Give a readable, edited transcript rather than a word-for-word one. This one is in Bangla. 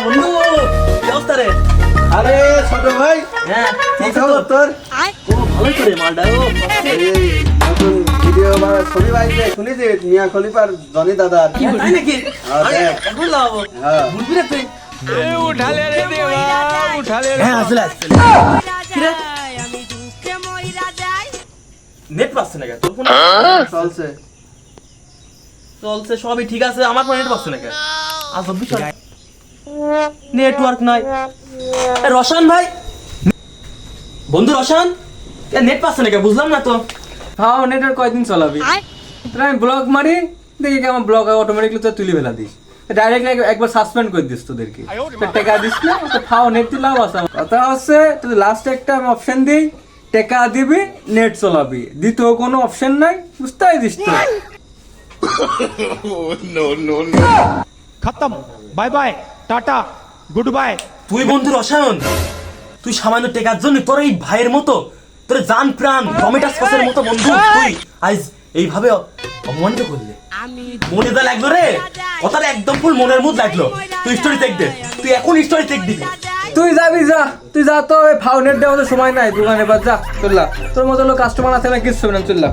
বন্ধু কি অবস্থা রে? আরে ছোট ভাই, হ্যাঁ কি খবর তোর? ও ভালোই তো রে মালটা ও এই নতুন ভিডিও বা ছবি বাইছে শুনেছি মিয়া খলিফার জনি দাদা। কি তাই নাকি? হ্যাঁ, আরে দেখ। এখন লাগাবো হ্যাঁ। বুঝবি রে তুই? उठा ले रे देवा उठा ले रे হ্যাঁ আসলে কিরে আমি দুঃখে মইরা যাই নেট পাচ্ছে না কেন তোর ফোনে? চলছে। চলছে সবই ঠিক আছে, আমার ফোনে নেট পাচ্ছে না কেন? আজব বিষয়, নেটওয়ার্ক নাই। এ রশান ভাই, বন্ধু রশান, এ নেট পাচ্ছে না কেন বুঝলাম না তো। হ্যাঁ নেটের কয়দিন চালাবি? তাহলে আমি ব্লগ মারি, দেখি আমার ব্লগ অটোমেটিকলি তো তুলে ফেলা দিস, ডাইরেক্টলি একবার সাসপেন্ড করে দিস তোদেরকে। টাকা দিস না তো ফাও নেট দিলে লাভ আছে। কথা হচ্ছে তুই লাস্টে একটা আমি অপশন দিই, টাকা দিবি নেট চালাবি, দ্বিতীয় কোনো অপশন নাই, বুঝতে দিস তো। खत्म bye bye tata goodbye. তুই বন্ধু রসায়ন, তুই সামান্য টেকার জন্য তোর এই ভাইয়ের মতো, তোর জান প্রাণ টমেটো সসের মতো বন্ধু তুই আজ এইভাবে অপমানিত করলে। আমি মনে যা লাগলো রে, কথাটা একদম ফুল মনের মধ্যে লাগলো। তুই স্টোরি দেখ দে, তুই এখন স্টোরি দেখ দিবি। তুই যাবি যা, তুই যা, তো ফাও নেট দেওয়ার সময় নাই দোকানে, বা যা চললা, তোর মতো লোক কাস্টমার আছে না, কিছু হবে না, চললা।